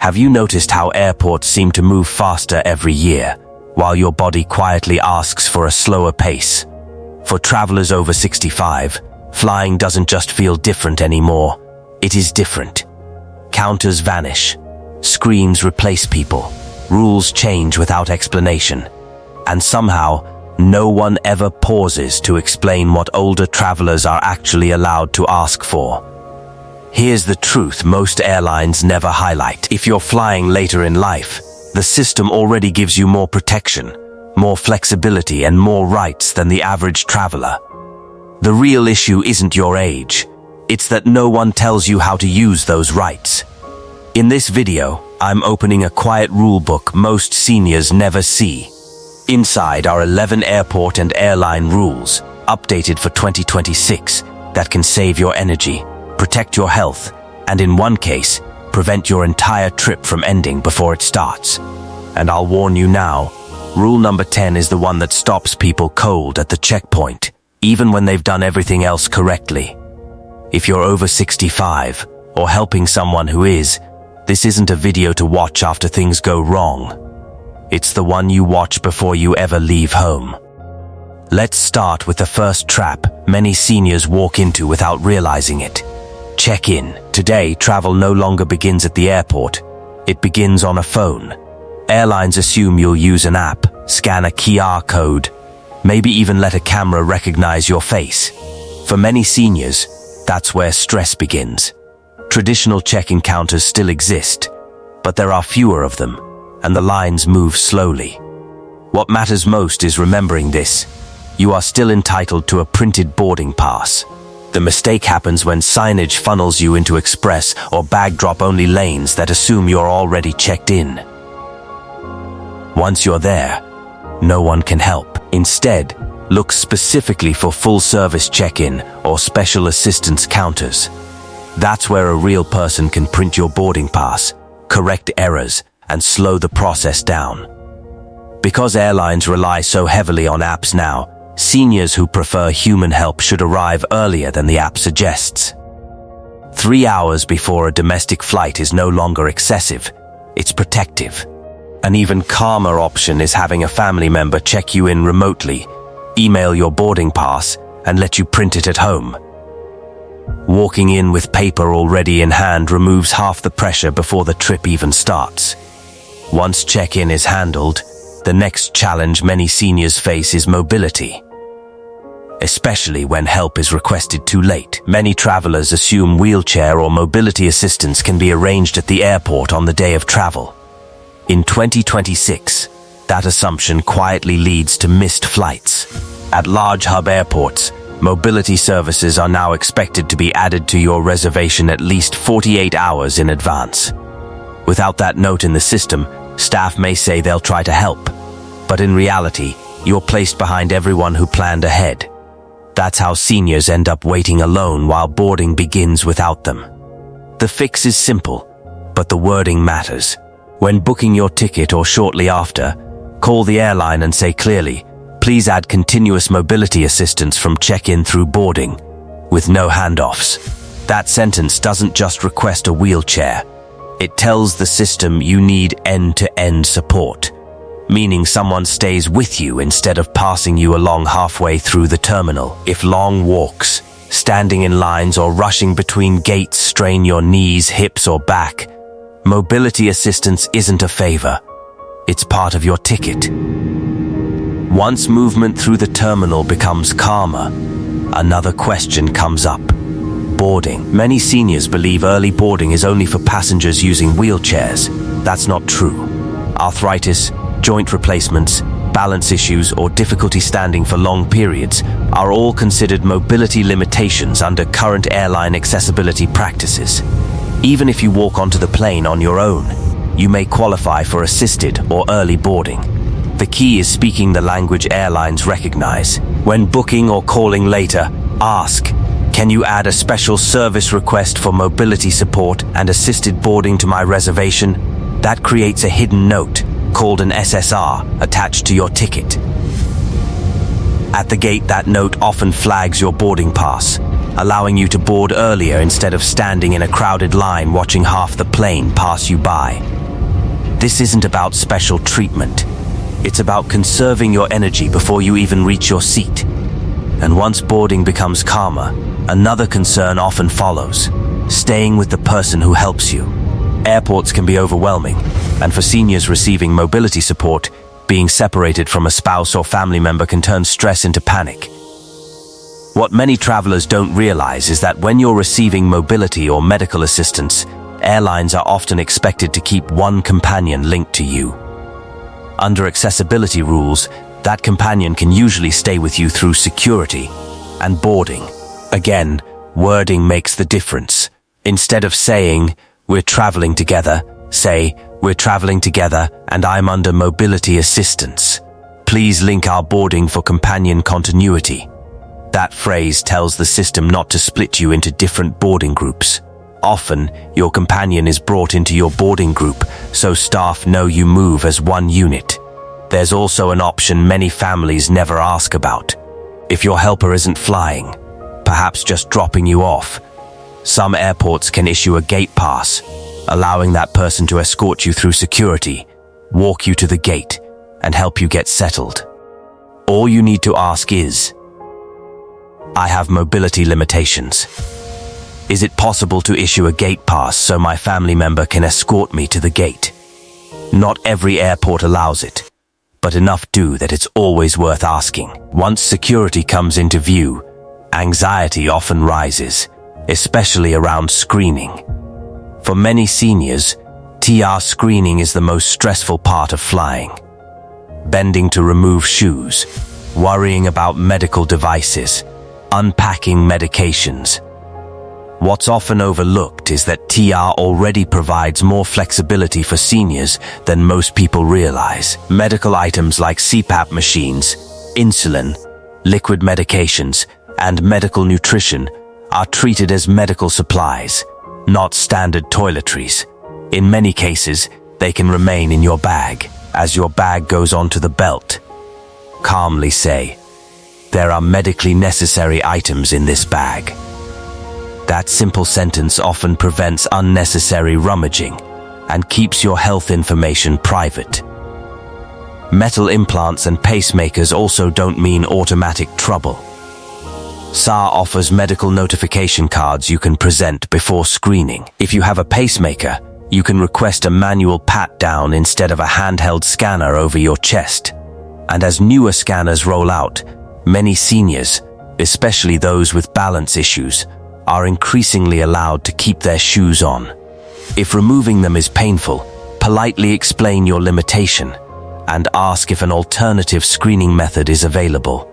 Have you noticed how airports seem to move faster every year, while your body quietly asks for a slower pace? For travelers over 65, flying doesn't just feel different anymore, it is different. Counters vanish, screens replace people, rules change without explanation, and somehow, no one ever pauses to explain what older travelers are actually allowed to ask for. Here's the truth most airlines never highlight. If you're flying later in life, the system already gives you more protection, more flexibility, and more rights than the average traveler. The real issue isn't your age. It's that no one tells you how to use those rights. In this video, I'm opening a quiet rulebook most seniors never see. Inside are 11 airport and airline rules, updated for 2026, that can save your energy, protect your health, and in one case, prevent your entire trip from ending before it starts. And I'll warn you now, rule number 10 is the one that stops people cold at the checkpoint, even when they've done everything else correctly. If you're over 65, or helping someone who is, this isn't a video to watch after things go wrong. It's the one you watch before you ever leave home. Let's start with the first trap many seniors walk into without realizing it. Check-in. Today, travel no longer begins at the airport. It begins on a phone. Airlines assume you'll use an app, scan a QR code, maybe even let a camera recognize your face. For many seniors, that's where stress begins. Traditional check-in counters still exist, but there are fewer of them, and the lines move slowly. What matters most is remembering this. You are still entitled to a printed boarding pass. The mistake happens when signage funnels you into express or bag drop-only lanes that assume you're already checked in. Once you're there, no one can help. Instead, look specifically for full-service check-in or special assistance counters. That's where a real person can print your boarding pass, correct errors, and slow the process down. Because airlines rely so heavily on apps now, seniors who prefer human help should arrive earlier than the app suggests. 3 hours before a domestic flight is no longer excessive, it's protective. An even calmer option is having a family member check you in remotely, email your boarding pass, and let you print it at home. Walking in with paper already in hand removes half the pressure before the trip even starts. Once check-in is handled, the next challenge many seniors face is mobility. Especially when help is requested too late. Many travelers assume wheelchair or mobility assistance can be arranged at the airport on the day of travel. In 2026, that assumption quietly leads to missed flights. At large hub airports, mobility services are now expected to be added to your reservation at least 48 hours in advance. Without that note in the system, staff may say they'll try to help, but in reality, you're placed behind everyone who planned ahead. That's how seniors end up waiting alone while boarding begins without them. The fix is simple, but the wording matters. When booking your ticket or shortly after, call the airline and say clearly, "Please add continuous mobility assistance from check-in through boarding," with no handoffs. That sentence doesn't just request a wheelchair. It tells the system you need end-to-end support, meaning someone stays with you instead of passing you along halfway through the terminal. If long walks, standing in lines, or rushing between gates strain your knees, hips, or back, mobility assistance isn't a favor. It's part of your ticket. Once movement through the terminal becomes calmer, another question comes up. Boarding. Many seniors believe early boarding is only for passengers using wheelchairs. That's not true. Arthritis, joint replacements, balance issues, or difficulty standing for long periods are all considered mobility limitations under current airline accessibility practices. Even if you walk onto the plane on your own, you may qualify for assisted or early boarding. The key is speaking the language airlines recognize. When booking or calling later, ask, "Can you add a special service request for mobility support and assisted boarding to my reservation?" That creates a hidden note, called an SSR, attached to your ticket. At the gate, that note often flags your boarding pass. allowing you to board earlier instead of standing in a crowded line watching half the plane pass you by. This isn't about special treatment. It's about conserving your energy before you even reach your seat. And once boarding becomes calmer, another concern often follows: staying with the person who helps you. Airports can be overwhelming, and for seniors receiving mobility support, being separated from a spouse or family member can turn stress into panic. What many travelers don't realize is that when you're receiving mobility or medical assistance, airlines are often expected to keep one companion linked to you. Under accessibility rules, that companion can usually stay with you through security and boarding. Again, wording makes the difference. Instead of saying, "We're traveling together," say, "We're traveling together and I'm under mobility assistance. Please link our boarding for companion continuity." That phrase tells the system not to split you into different boarding groups. Often, your companion is brought into your boarding group, so staff know you move as one unit. There's also an option many families never ask about. If your helper isn't flying, perhaps just dropping you off, some airports can issue a gate pass, allowing that person to escort you through security, walk you to the gate, and help you get settled. All you need to ask is, "I have mobility limitations. Is it possible to issue a gate pass so my family member can escort me to the gate?" Not every airport allows it, but enough do that it's always worth asking. Once security comes into view, anxiety often rises, especially around screening. For many seniors, TR screening is the most stressful part of flying. Bending to remove shoes, worrying about medical devices, unpacking medications. What's often overlooked is that TR already provides more flexibility for seniors than most people realize. Medical items like CPAP machines, insulin, liquid medications, and medical nutrition are treated as medical supplies, not standard toiletries. In many cases, they can remain in your bag. As your bag goes onto the belt, calmly say, "There are medically necessary items in this bag." That simple sentence often prevents unnecessary rummaging and keeps your health information private. Metal implants and pacemakers also don't mean automatic trouble. SAR offers medical notification cards you can present before screening. If you have a pacemaker, you can request a manual pat-down instead of a handheld scanner over your chest. And as newer scanners roll out, many seniors, especially those with balance issues, are increasingly allowed to keep their shoes on. If removing them is painful, politely explain your limitation and ask if an alternative screening method is available.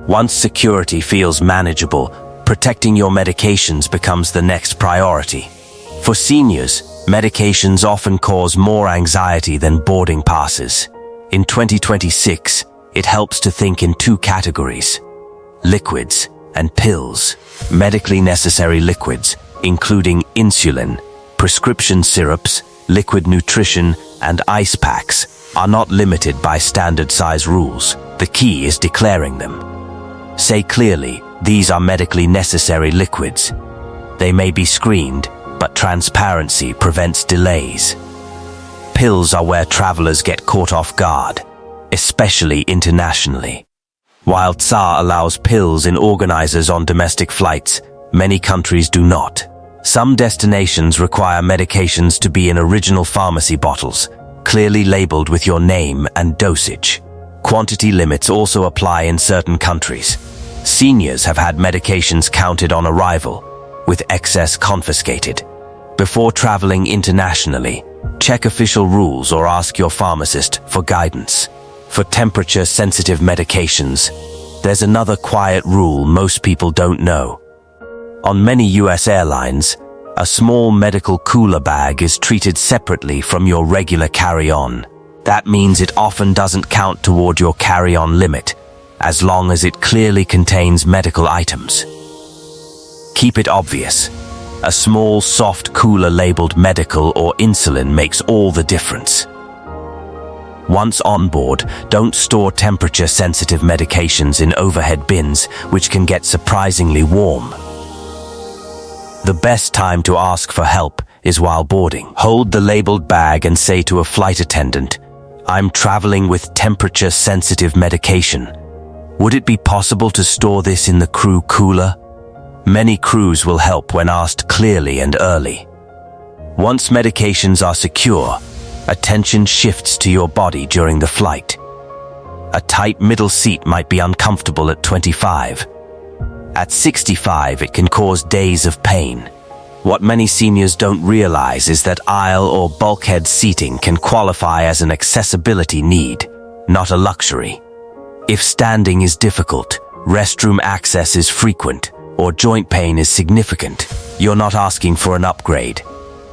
Once security feels manageable, protecting your medications becomes the next priority. For seniors, medications often cause more anxiety than boarding passes. In 2026, it helps to think in two categories: liquids and pills. Medically necessary liquids, including insulin, prescription syrups, liquid nutrition, and ice packs, are not limited by standard size rules. The key is declaring them. Say clearly, "These are medically necessary liquids." They may be screened, but transparency prevents delays. Pills are where travelers get caught off guard, especially internationally. While TSA allows pills in organizers on domestic flights, many countries do not. Some destinations require medications to be in original pharmacy bottles, clearly labeled with your name and dosage. Quantity limits also apply in certain countries. Seniors have had medications counted on arrival, with excess confiscated. Before traveling internationally, check official rules or ask your pharmacist for guidance. For temperature-sensitive medications, there's another quiet rule most people don't know. On many US airlines, a small medical cooler bag is treated separately from your regular carry-on. That means it often doesn't count toward your carry-on limit, as long as it clearly contains medical items. Keep it obvious. A small, soft cooler labeled medical or insulin makes all the difference. Once on board, don't store temperature-sensitive medications in overhead bins, which can get surprisingly warm. The best time to ask for help is while boarding. Hold the labeled bag and say to a flight attendant, "I'm traveling with temperature-sensitive medication. Would it be possible to store this in the crew cooler?" Many crews will help when asked clearly and early. Once medications are secure, attention shifts to your body during the flight. A tight middle seat might be uncomfortable at 25. At 65, it can cause days of pain. What many seniors don't realize is that aisle or bulkhead seating can qualify as an accessibility need, not a luxury. If standing is difficult, restroom access is frequent, or joint pain is significant, you're not asking for an upgrade.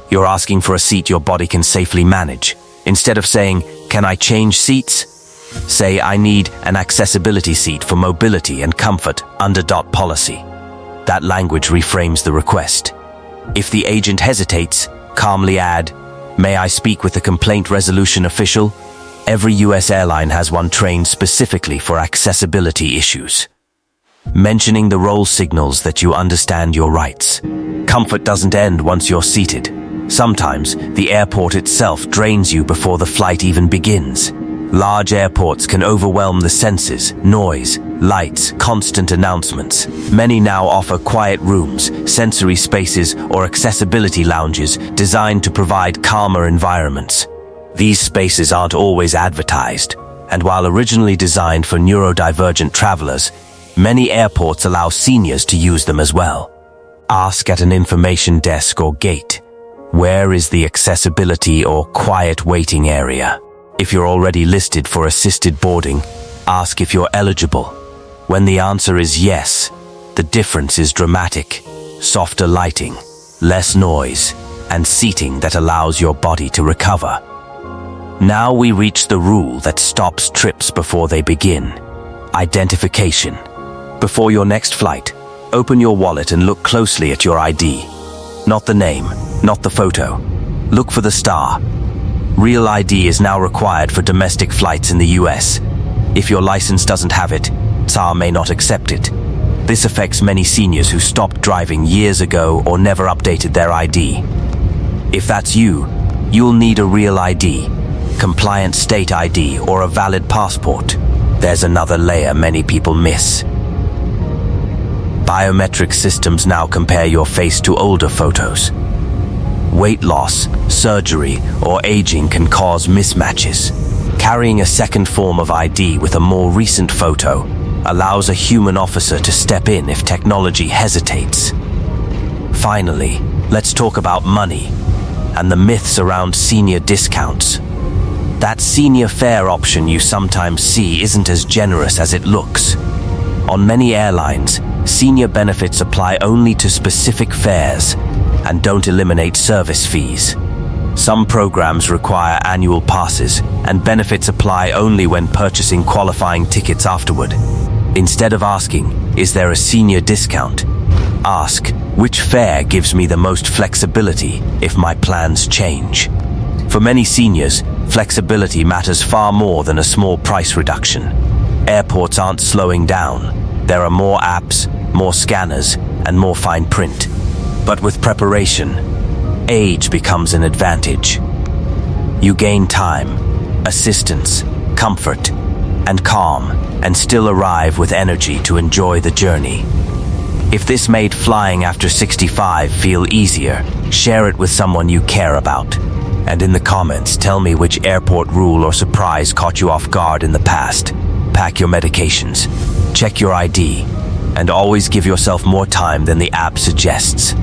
You're asking for a seat your body can safely manage. Instead of saying, "Can I change seats?" say, "I need an accessibility seat for mobility and comfort under policy." That language reframes the request. If the agent hesitates, calmly add, "May I speak with the complaint resolution official?" Every US airline has one trained specifically for accessibility issues. Mentioning the role signals that you understand your rights. Comfort doesn't end once you're seated. Sometimes, the airport itself drains you before the flight even begins. Large airports can overwhelm the senses, noise, lights, constant announcements. Many now offer quiet rooms, sensory spaces, or accessibility lounges designed to provide calmer environments. These spaces aren't always advertised, and while originally designed for neurodivergent travelers, many airports allow seniors to use them as well. Ask at an information desk or gate, "Where is the accessibility or quiet waiting area?" If you're already listed for assisted boarding, ask if you're eligible. When the answer is yes, the difference is dramatic. Softer lighting, less noise, and seating that allows your body to recover. Now we reach the rule that stops trips before they begin. Identification. Before your next flight, open your wallet and look closely at your ID. Not the name, not the photo. Look for the star. Real ID is now required for domestic flights in the US. If your license doesn't have it, TSA may not accept it. This affects many seniors who stopped driving years ago or never updated their ID. If that's you, you'll need a real ID, compliant state ID, or a valid passport. There's another layer many people miss. Biometric systems now compare your face to older photos. Weight loss, surgery, or aging can cause mismatches. Carrying a second form of ID with a more recent photo allows a human officer to step in if technology hesitates. Finally, let's talk about money and the myths around senior discounts. That senior fare option you sometimes see isn't as generous as it looks. On many airlines, senior benefits apply only to specific fares and don't eliminate service fees. Some programs require annual passes, and benefits apply only when purchasing qualifying tickets afterward. Instead of asking, "Is there a senior discount?" ask, "Which fare gives me the most flexibility if my plans change?" For many seniors, flexibility matters far more than a small price reduction. Airports aren't slowing down. There are more apps, more scanners, and more fine print. But with preparation, age becomes an advantage. You gain time, assistance, comfort, and calm, and still arrive with energy to enjoy the journey. If this made flying after 65 feel easier, share it with someone you care about. And in the comments, tell me which airport rule or surprise caught you off guard in the past. Pack your medications, check your ID, and always give yourself more time than the app suggests.